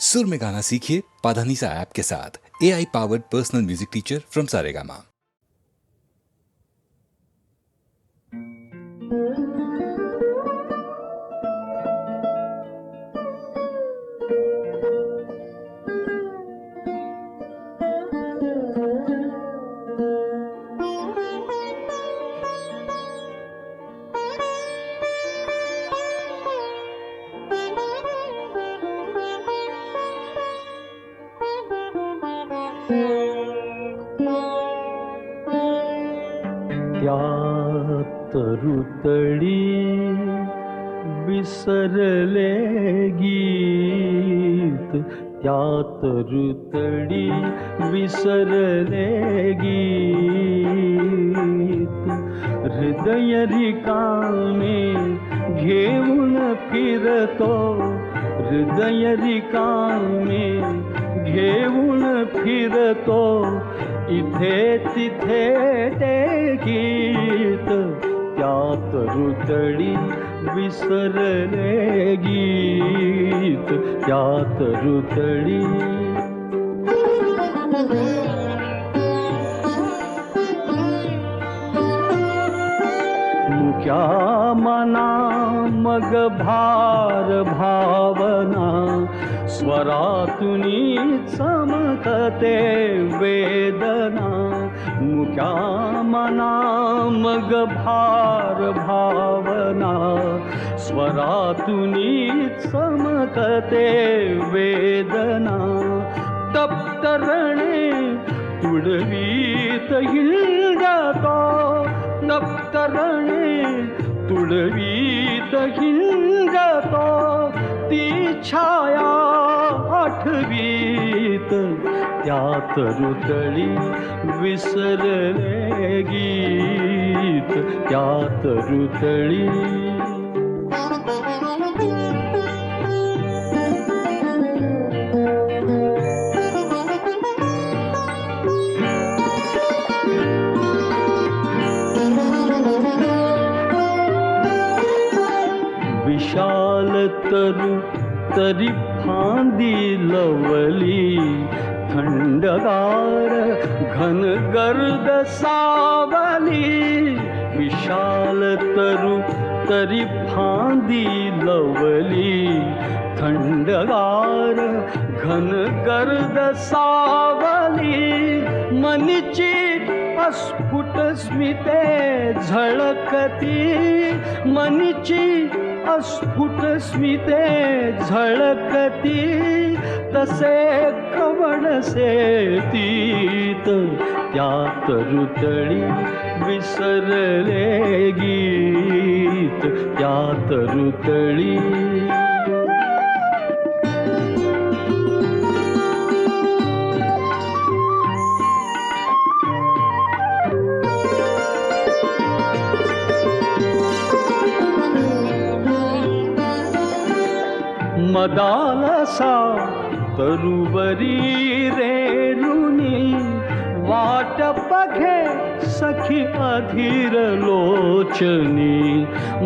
सुर में गाना सीखिए पाधानीसा ऐप के साथ। AI powered personal music teacher from Saregama. त्यात ऋतळी विसरले गीत, त्यात ऋतळी विसरले गीत, हृदय रिकामे घेऊन फिरतो, हृदय रिकामे घेऊन फिरतो, इथे तिथे ते गीत, त्यात ऋतळी विसरले गीत, त्यात ऋतळी. मुक्या मना मग भार भावना, स्वरातुनी चमकते वेदना, मुक्या मना मग भार भावना, स्वरातुनी चमकते वेदना, तप्तरणे तुडवीत हिंडतो, तप्तरणे तुडवीत हिंडतो, ती छाया आठवीत, त्यात ऋतळी विसरले गीत, त्यात ऋतळी. विशाल तरु तरी फांदी लवली, थंडगार घन गर्द सावली, विशाल तरु तरी फांदी लवली, थंडगार घन गर्द सावली, मनीची अस्फुट स्मिते झळकती, मनीची अस्फुट स्मिते झळकती, तसे कवणसे तीत, त्यात ऋतळी विसरले गीत, त्यात ऋतळी. मदालसा तरुवरी रेणुनी, वाट बघे सखी अधीर लोचनी,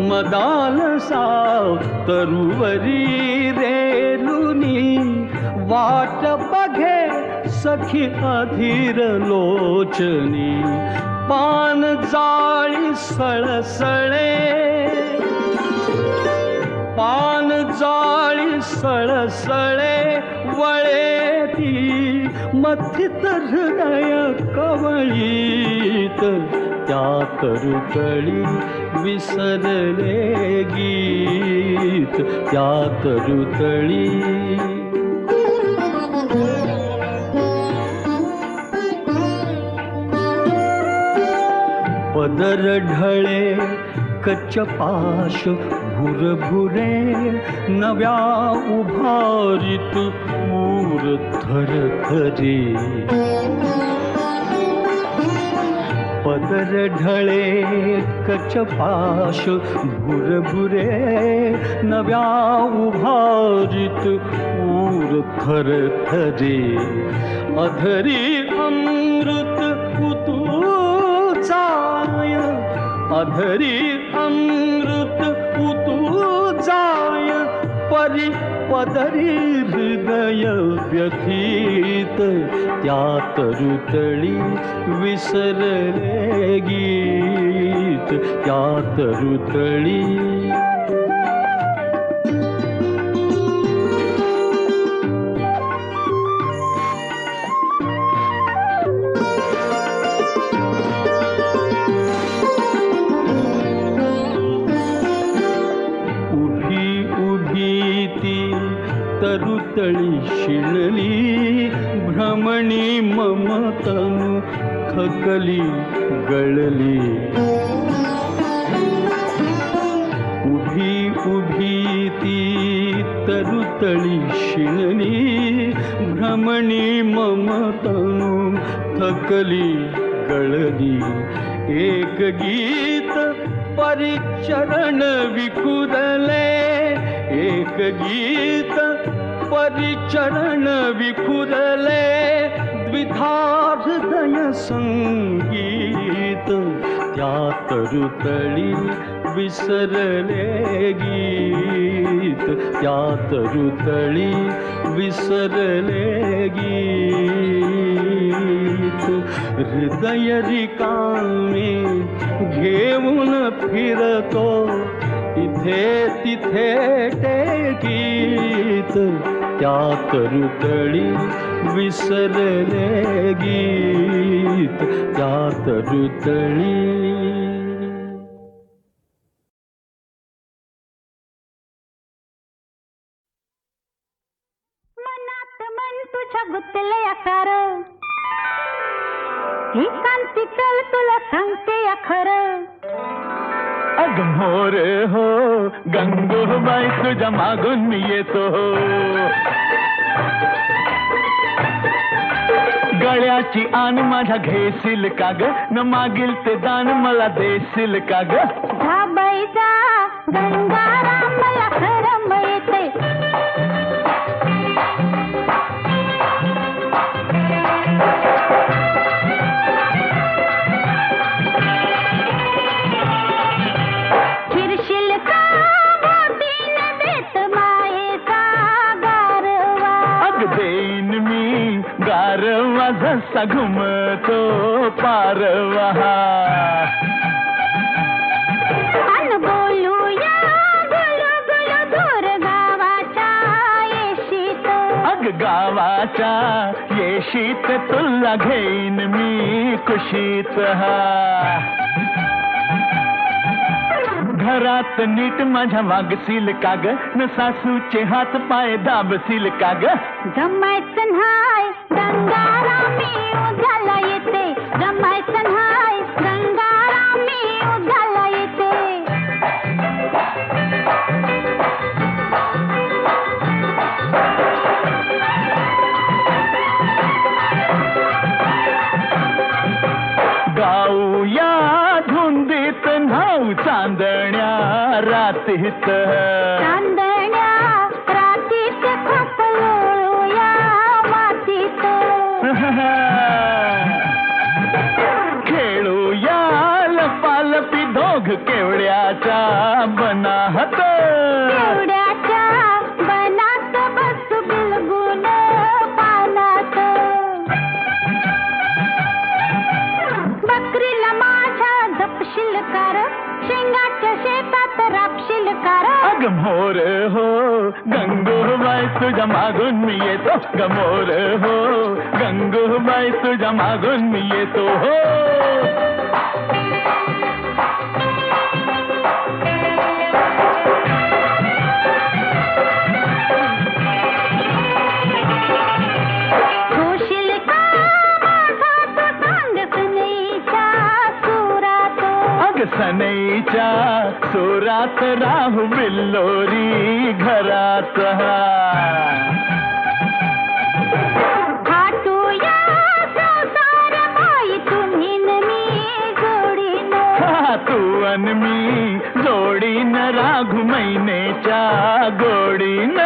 मदालसा तरुवरी रेणुनी, वाट बघे सखी अधीर लोचनी, पान जाळी सळसळे, पान जाळी सळसळे वळेती, मथित हृदय कवळीत, त्यात ऋतळी विसरले गीत, त्यात ऋतळी. पदर ढळे कच्चपाश भुरभुरे, नव्या उभारीत ऊर थरथरी, पदर ढळे कच्चपाश भुरभुरे, नव्या उभारीत ऊर थरथरी, अधरी अमृत उतू जाय, अधरी अमृत उतू जाय, परी पदरी हृदय व्यथित त्यात रुतळी विसरले गीत त्यात रुतळी तरुतळी शिणली भ्रमणी ममतनु थकली गळली उभी उभी ती तरुतळी शिणली भ्रमणी ममतनु थकली गळली एक गीत परिचरण विखुरले एक गीत परिचरण विखुरले द्विधा हृदय संगीत त्यात रुतळी विसरले गीत त्यात रुतळी विसरले गीत हृदय रिकामे घेऊन फिरतो इथे तिथे टेकीत त्यात रुतळी विसरले गीत त्यात रुतळी मनात मन तुझ्या गुंतले आकार ही कांती चल तुला सांगते या खरं अग मोर हो गंगूबाई तुझ्या मागून मी येतो गळ्याची आन माझ्या घेशील का ग न मागील ते दान मला देशील का ग धाबाईचा गंगाराम मला खरं मिळते माझा घुमतो पारवा अन बोलूया गुलू गुलू दूर गावाच्या येशीत अग गावाच्या येशीत तुला घेईन मी कुशीत घरात नीट माझ्या वागशील का ग न सासूचे हात पाय दाबशील का ग जमायचं न्हाय गंगारामी उद्याला येते जमायचं न्हाय गंगारामी उद्याला येते गाऊया धुंदीत न्हाऊ चांदण्या रातीत चांदण्या रातीत खपलोळूया मातीत खेळूया लपालपी दोघ केवड्याच्या बनाहत केवड्याच्या बनात बसू बिलगून पानात बकरीला माझ्या झपशील कार शेंगाच्या शेतात रापशील कार अग मोर हो गंगूबाई तुझ्या मागून मी येतो ग मोर हो गंगूबाई तुझ्या मागून मी येतो हो होशील का माझा तू सांग सुनेच्या सुरात अग सनईच्या सुरात राहू बिल्लोरी घरात हाटूया संसार बाई तुम्ही न मी जोडीनं तू अन मी जोडीन राघू महिनेच्या गोडीन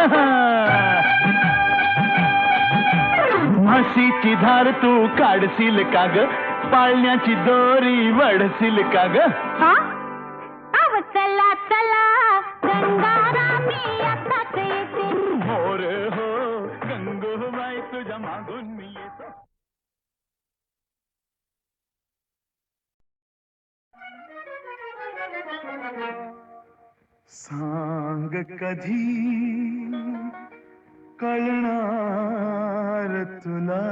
म्हशीची धार तू काढशील का ग पाळण्याची दोरी वडशील का ग हा? अव चला चला गंगारामी आताच येते गंगूबाई तुझ्या मागून मी येतो. सांग कधी कळणार तुला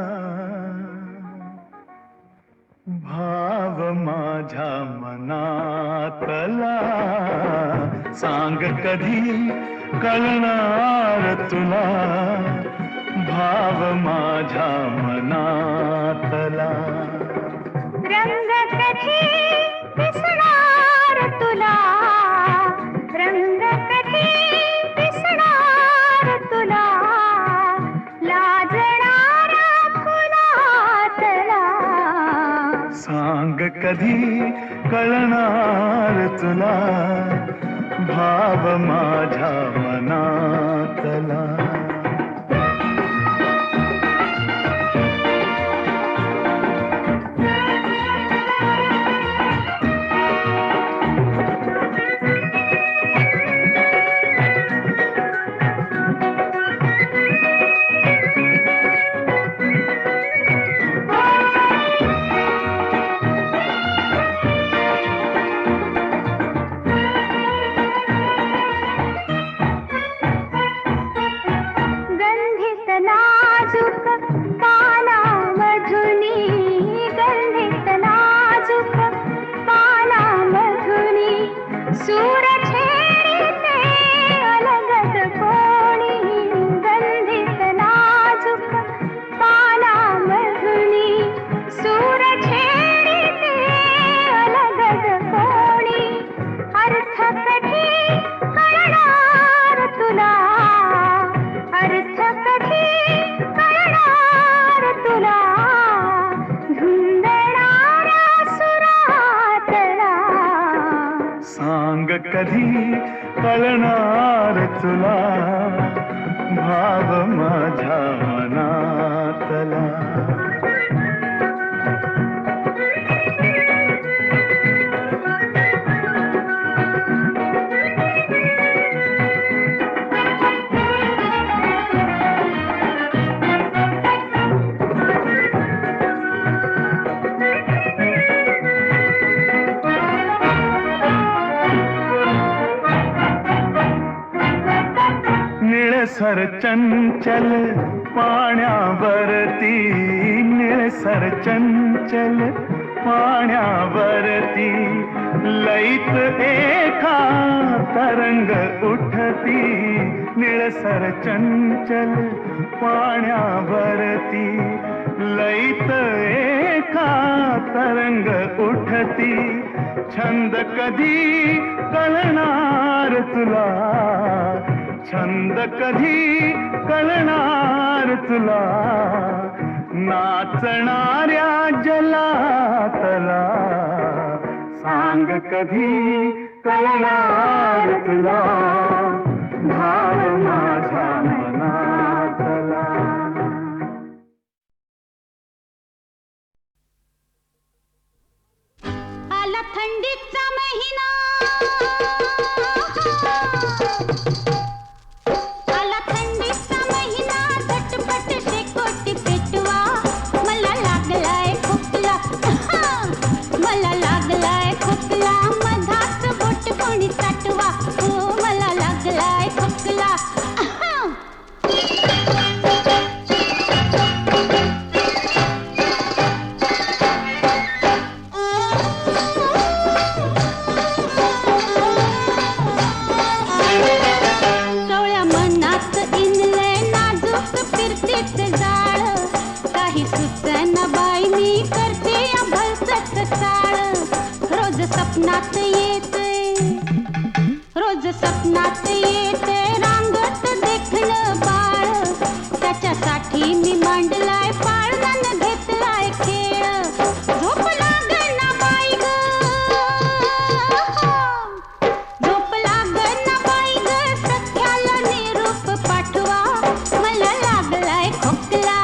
भाव माझ्या मनातला. सांग कधी कळणार तुला भाव माझ्या मनातला. रंग कधी दिसणार तुला, रंग कधी दिसणार तुला, लाजणारा फुलातला. सांग कधी कळणार तुला भाव माझ्या मनातला. गंधित नाजूक पानामधुनी, गंधित नाजूक पानामधुनी, सूर छेडिते अलगद कोणी. गंधित नाजूक पानामधुनी, सूर छेडिते अलगद कोणी. अर्थ कधी कळणार तुला, अर्थ कधी कळणार तुला, धुंदणाऱ्या सुरातला. सांग कधी कळणार तुला भाव माझ्या मनातला. निळसर चंचल पाण्यावरती, निळसर चंचल पाण्यावरती, लईत एका तरंग उठती. निळसर चंचल पाण्यावरती, लईत एका तरंग उठती. छंद कधी कळणार तुला, छंद कधी कळणार तुला, नाचणाऱ्या जलातला. सांग कधी कळणार तुला भाव माझ्या मनातला. आला थंडीचा महिना, आला थंडीचा महिना, झटपट शेकोटी पेटवा. मला लागलाय खोकला, मला लागलाय खोकला, मधाच बोट कोणी चाटवा. हो मला लागलाय खोकला. कवळ्या मनात इनले नाजूक फिरतेच जाळ, काही सुचना बाई मी करते भलतच चाळ. रोज सपनात येते, रोज सपनात येते रांगत देखणं बाळ. त्याच्यासाठी मी मांडलाय पाळणं घेतलाय खेळ. झोप लागना बाई ग, झोप लागना बाई ग, सख्याला निरूप पाठवा. मला लागलाय खोकला,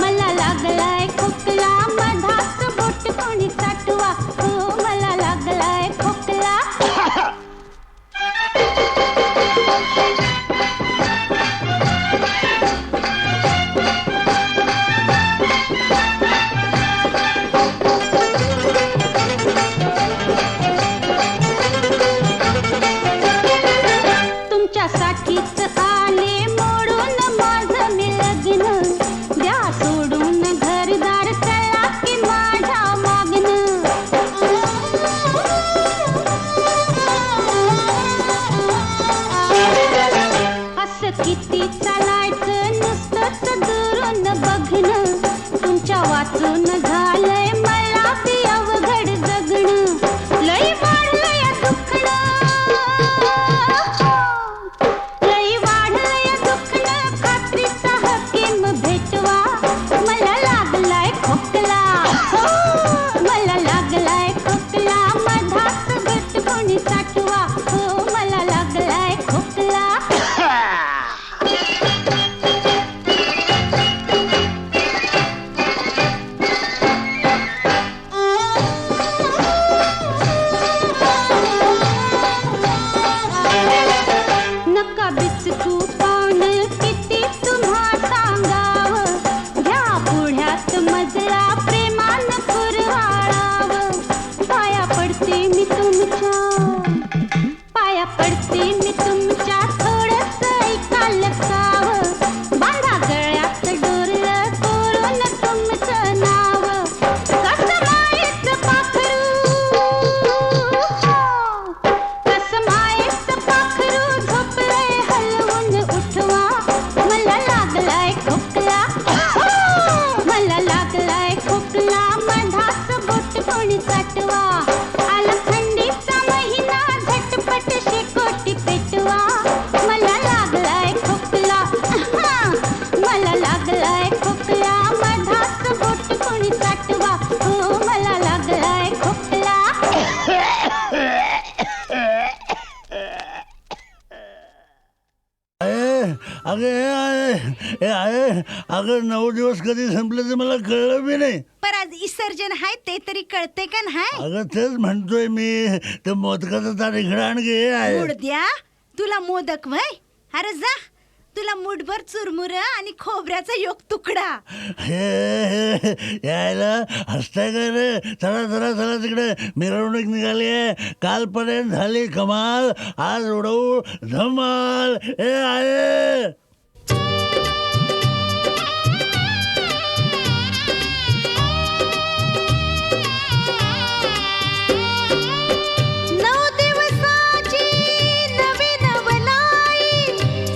मला लागलाय खोकला, मधाच बोट कोणी चाटवा. हो मला लागलाय खोकला. वाचून झालंय मला ती अवघड जगणं. लई वाढलंय दुखणं, लई वाढलंय दुखणं. खात्रीचा हकीम भेटवा, मला लागलाय खोकला. मला लागलाय खोकला, मधात घट कोणी साठवा. मला लागलाय खोकला. नका बिचकू पान किती तुम्हा सांगावं. घ्या पुढ्यात मजला प्रेमानं कुरवाळावं. पाया पडते मी तुमच्या, पाया पडते मी तुमच्या. थोडंस ऐका लकावं. बांधा गळ्यात डोरलं कोरून तुमचं नाव. कसं मायेचं पाखरू, कसं मायेचं पाखरू झोपलंय हलवून उठवा. मला लागलाय खोकला, मला लागलाय खोकला. मधात बोट कोणी चाटवा. आला थंडीचा महिना झटपट शेकोटी पेटवा. मला लागलाय खोकला, मला लागलाय खोकला. मधात बोट कोणी चाटवा. मला लागलाय खोकला. अगं 9 दिवस कधी संपले ते मला कळलं बी नाही. पर आज विसर्जन आहे ते तरी कळते का नाही? अगं तेच म्हणतोय मी, ते मोदकाचं तारीख आण गे आहे. द्या तुला मोदक वय. अरे जा, तुला मुठभर चुरमुर आणि खोबऱ्याचा योग तुकडा. हे यायला हसताय काय रे? चला चला चला, तिकडे मिरवणूक निघाली आहे. कालपर्यंत झाली कमाल, आज उडवू धमाल. हे आहे नऊ दिवसाची नवी नवलाई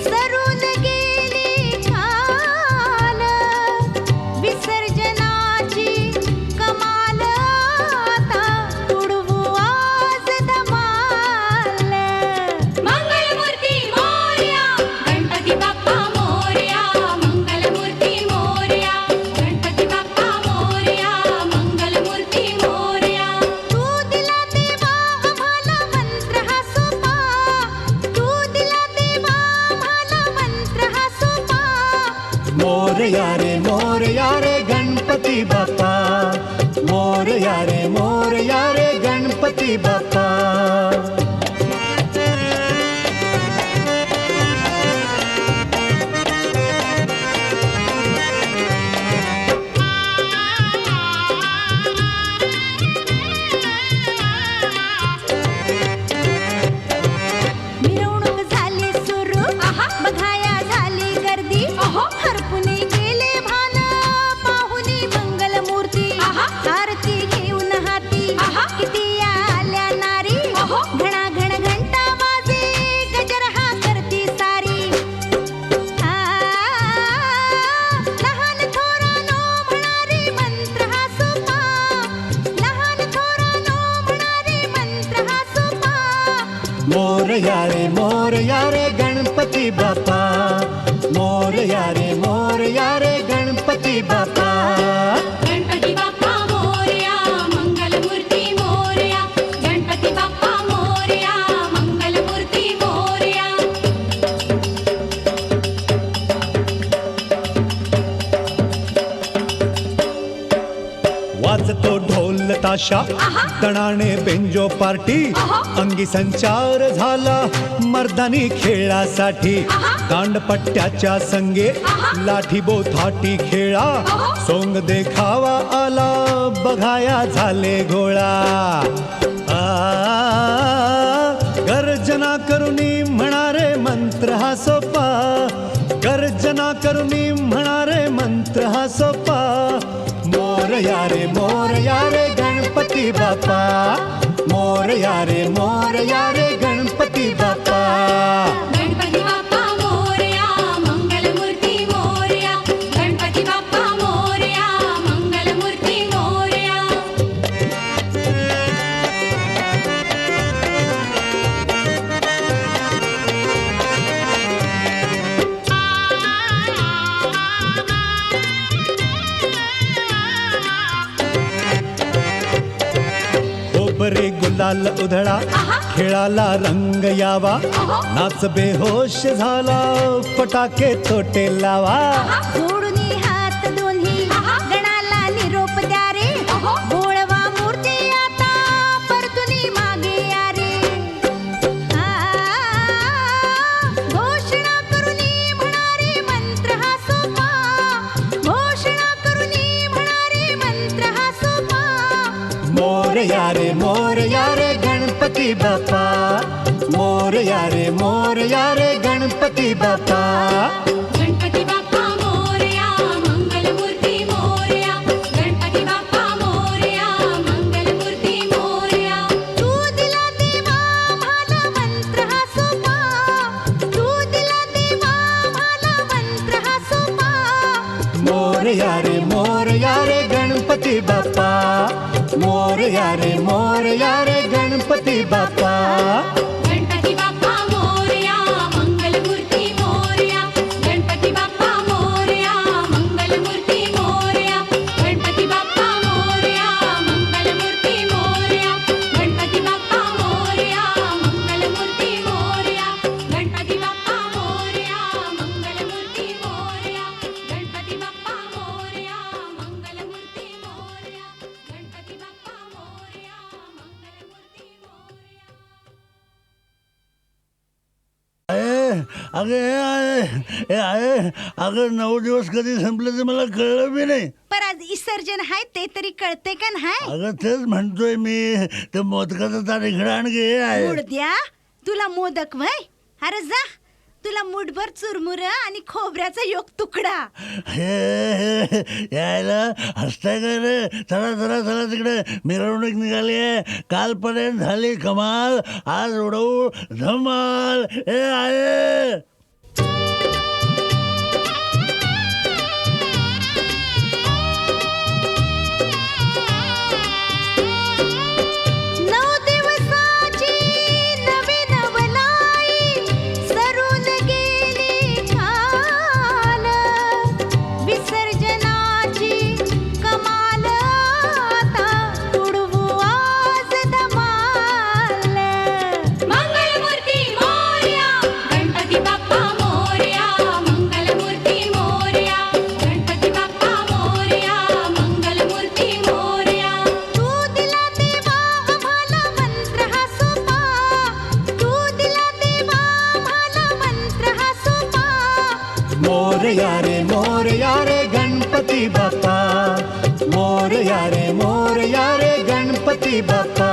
सरून गेली काल. विसर्जनाची कमाल आता उडवू आज धमाल. मंगलमूर्ती मोरया, गणपती बाप्पा मोरया. मंगलमूर्ती मोरया, गणपती बाप्पा मोरया. मंगलमूर्ती मोरया. तू दिला देवा आम्हाला मंत्र हा सोपा. तू दिला देवा आम्हाला मंत्र हा सोपा. मोरया रे गणपती बाप्पा. मोरया रे गणपती बाप्पा. मिरवणूक झाली सुरू, बघाया झाली गर्दी. हरपुनी गेले भान पाहुनी मंगलमूर्ती. आरती घेऊन हाती किती आल्या नारी. घणाघण घंटा वाजे, गजर हा करती सारी. लहान थोरानो म्हणारे मंत्र हा सोपा. लहान थोरानो म्हणारे मंत्र हा सोपा. मोरया रे गणपती बाप्पा. मोरया रे गणपती बाप्पा. गणपती बाप्पा मोरया, मंगलमूर्ती मोरया. गणपती बाप्पा मोरया, मंगलमूर्ती मोरया. वाजतो ढोल ताशा, तणाने बेंजो पार्टी. अंगी संचार झाला मर्दानी खेळासाठी. दांडपट्ट्याच्या संगे लाठी बोथाटी खेळा. सोंग देखावा आला, बघाया झाले गोळा. गर्जना करुनी म्हणारे मंत्र हा सोपा. गर्जना करुनी म्हणारे मंत्र हा सोपा. मोरया रे गणपती बाप्पा. मोरया रे गणपती बाप्पा. गणपती बाप्पा मोरया, मंगलमूर्ती मोरया. गणपती बाप्पा मोरया, मंगलमूर्ती रे गुलाल उधळा, खेळाला रंग यावा, नाच बेहोश झाला, फटाके तोटे लावा. जोडून हात दोन्ही गणाला निरोप द्या रे, बोळवा मूर्ती आता परतुनी मागे या रे. घोषणा करुनी म्हणारे मंत्र हा सोपा, घोषणा करुनी म्हणारे मंत्र हा सोपा. मोरया रे गणपती बाप्पा, मोरया रे गणपती बाप्पा. गणपती बाप्पा मोरया, मंगलमूर्ती मोरया. गणपती बाप्पा मोरया, मंगलमूर्ती मोरया. तू दिला देवा आम्हाला मंत्र हा सोपा, तू दिला देवा आम्हाला मंत्र हा सोपा. मोरया रे गणपती बाप्पा, मोरया रे गणपती बाप्पा. गणपती बाप्पा मोरया, मंगलमूर्ती मोरया. गणपती बाप्पा मोरया, मंगलमूर्ती मोरया. गणपती बाप्पा मोरया, मंगलमूर्ती मोरया. गणपती बाप्पा मोरया, मंगलमूर्ती मोरया. गणपती बाप्पा मोरया, मंगलमूर्ती मोरया. गणपती बाप्पा मोरया, मंगलमूर्ती मोरया. गणपती बाप्पा मोरया, मंगलमूर्ती मोरया. अगं 9 दिवस कधी संपले ते मला कळलं बी नाही. पर आज विसर्जन आहे ते तरी कळते का नाही? अगं तेच म्हणतोय मी, ते मोदकाचं ताट इकडे आण गे. द्या तुला मोदक वय. अरे जा, तुला मुठभर चुरमुर आणि खोबऱ्याचा योग तुकडा. यायला हसताय काय रे? चला तिकडे मिरवणूक निघाली आहे. कालपर्यंत झाली कमाल, आज उडवू धमाल. आहे नऊ दिवसाची नवीन वलाई सरून गेली ठाल, विसर्जनाची कमाल आता उडवू आज धमाल. मंगलमूर्ती मोरया, गणपती बाप्पा मोरया. मंगलमूर्ती मोरया, गणपती बाप्पा मोरया. मंगलमूर्ती मोरया. तू दिला देवा आम्हाला मंत्र हा सोपा, तू दिला देवा आम्हाला मंत्र हा सोपा. मोरया रे गणपती बाप्पा, मोरया रे गणपती बाप्पा.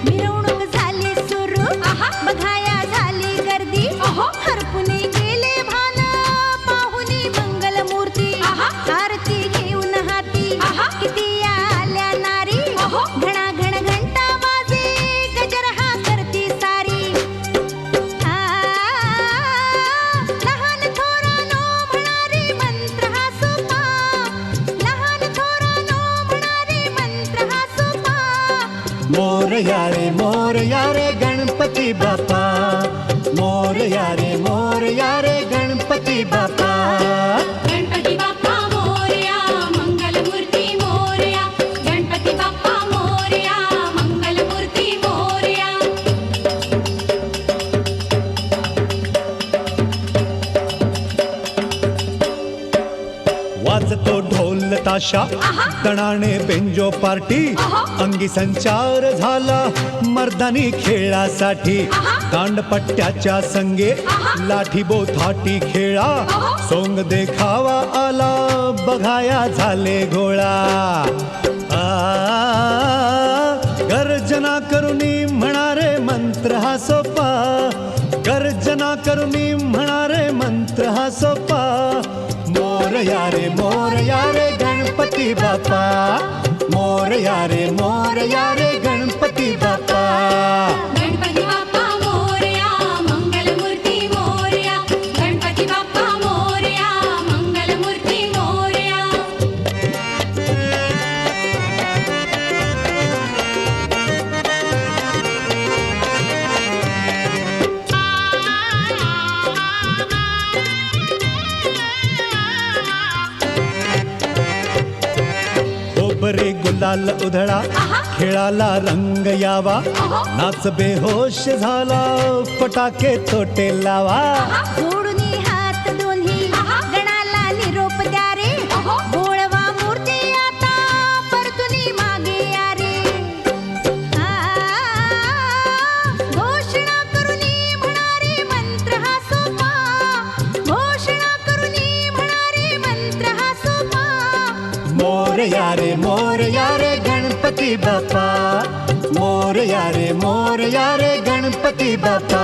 मिरवणूक झाली सुरू, बघाया झाली गर्दी, हरपुने गेले भान पाहुनी मंगलमूर्ती. आरती घेऊन हाती किती आल्या नारी, घणाघण घंटा वाजे गजर हा करती सारी. लहान थोरानो म्हणारे मंत्र हा सोपा, लहान थोरानो म्हणारे मंत्र हा सोपा. मोरया रे गणपती बाप्पा, मोरया रे गणपती बाप्पा. गणपती बाप्पा मोरया, मंगलमूर्ती मोरया. गणपती बाप्पा मोरया, मंगलमूर्ती मोरया. वाजतो ढोल ताशा, तणाने बेंजो पार्टी, अंगी संचार झाला मर्दानी खेळासाठी. दांडपट्ट्याच्या संगे लाठी बोथाटी खेळा, सोंग देखावा आला बघाया झाले घोळा. गर्जना करुनी म्हणारे मंत्र हा सोपा, गर्जना करुनी म्हणारे मंत्र हा सोपा. मोरया रे गणपती बाप्पा, मोरया रे गणपती बाप्पा. गणपती बाप्पा मोरया, मंगलमूर्ती मोरया. गणपती बाप्पा मोरया, मंगलमूर्ती मोरया. रे गुलाल उधळा खेळाला रंग यावा नाच बेहोश झाला फटाके तोटे लावा जोडून हात दोन्ही गणाला निरोप द्या रे बोळवा मूर्ती आता परतुनी मागे या रे घोषणा करुनी म्हणारे मंत्र हा सोपा घोषणा करुनी म्हणारे मंत्र हा सोपा मोरया रे गणपती बाप्पा मोरया रे गणपती बाप्पा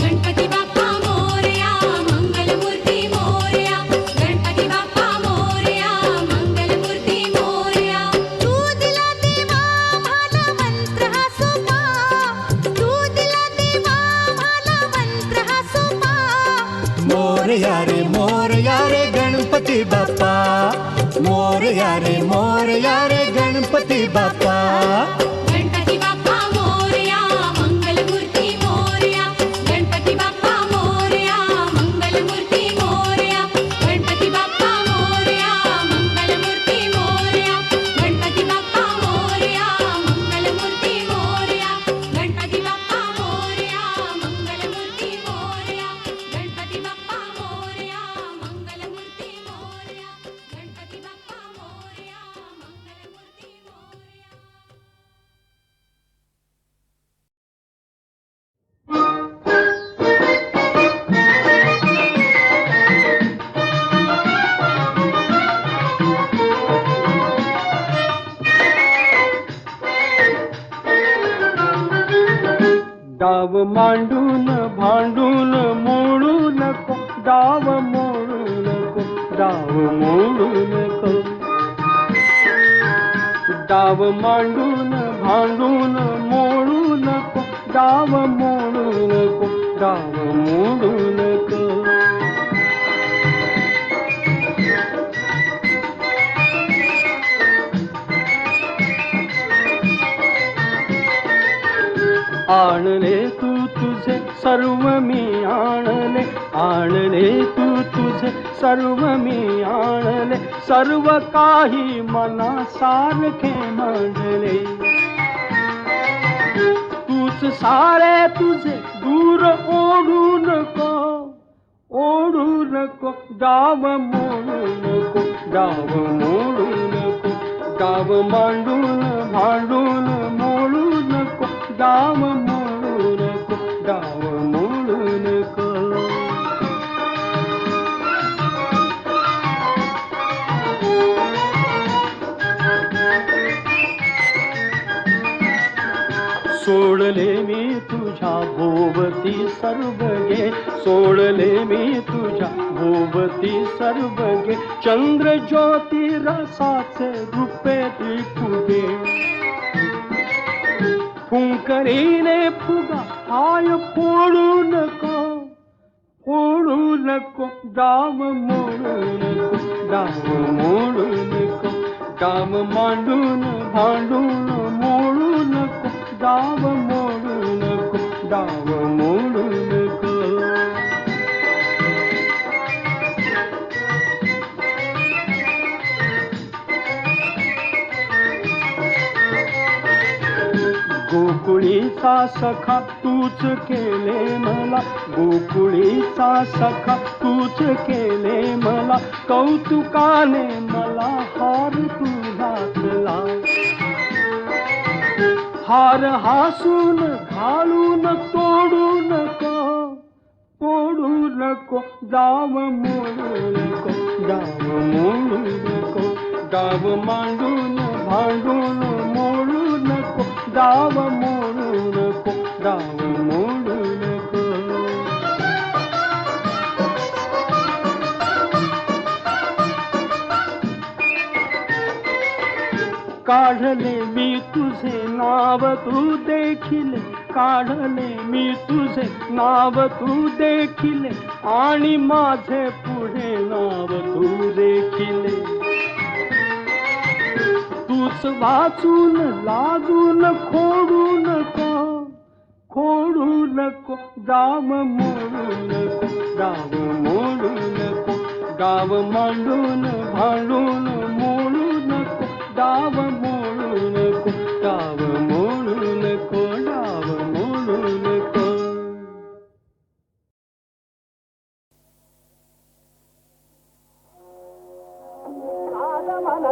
गणपती बाप्पा मोरया मंगलमूर्ती मोरया गणपती बाप्पा मोरया मंगलमूर्ती मोरया तू दिला देवा आम्हाला मंत्र हा सोपा तू दिला देवा आम्हाला मंत्र हा सोपा मोरया रे गणपती बाप्पा मोरया रे गणपती बाप्पा गणपती बाप्पा मोरया मंगलमूर्ती मोरया गणपती बाप्पा मोरया मंगलमूर्ती मोरया गणपती बाप्पा मोरया मंगलमूर्ती मोरया गणपती बाप्पा मोरया मंगलमूर्ती मोरया गणपती बाप्पा मोरया मंगलमूर्ती मोरया गणपती बाप्पा मोरया मंगलमूर्ती मोरया गणपती बाप्पा मोरया मंगलमूर्ती मोरया डाव मांडून भांडून मोडू नको डाव मोडू नको डाव मोडू नको डाव मांडून भांडून मोडू नको डाव मोडू नको डाव मोडू नको आणले तू तुझे सर्व मी आणले तू तुझे सर्व मी आणले सर्व काही मनासारखे मांडले तूच सारे तुझे दूर ओढू नको डाव मोडू नको डाव मोडू नको डाव मांडून भांडून मोडू नको डाव मोडू नको डाव मोडू नको सोडले मी तुझ्या भोवती सर्व गे सोडले मी तुझ्या भोवती सर्व गे चंद्र ज्योती रसाचे रूपे पुढे फुंकरीने फुगा हाय फोडू नको डाव मोडू नको डाव मोडू नको डाव मांडून भांडून मोडू नको डाव मोडू नको डाव मोडू नको गोकुळीचा सखा तूच केले मला गोकुळीचा सखा तूच केले मला कौतुकाने मला हार तू घातला हार हासून घालून तोडू नको डाव मोडू नको डाव मोडू नको डाव मांडून भांडून मोडू नको डाव मोडू नको डाव मोडू नको काढले मी तुझे नाव तू देखील काढले मी तुझे नाव तू देखील आणि माझे पुढे नाव तू देखील तूच वाचून लाजून खोडू नको डाव मोडू नको डाव मोडू नको डाव मांडून भांडून मोडू नको डाव Bye.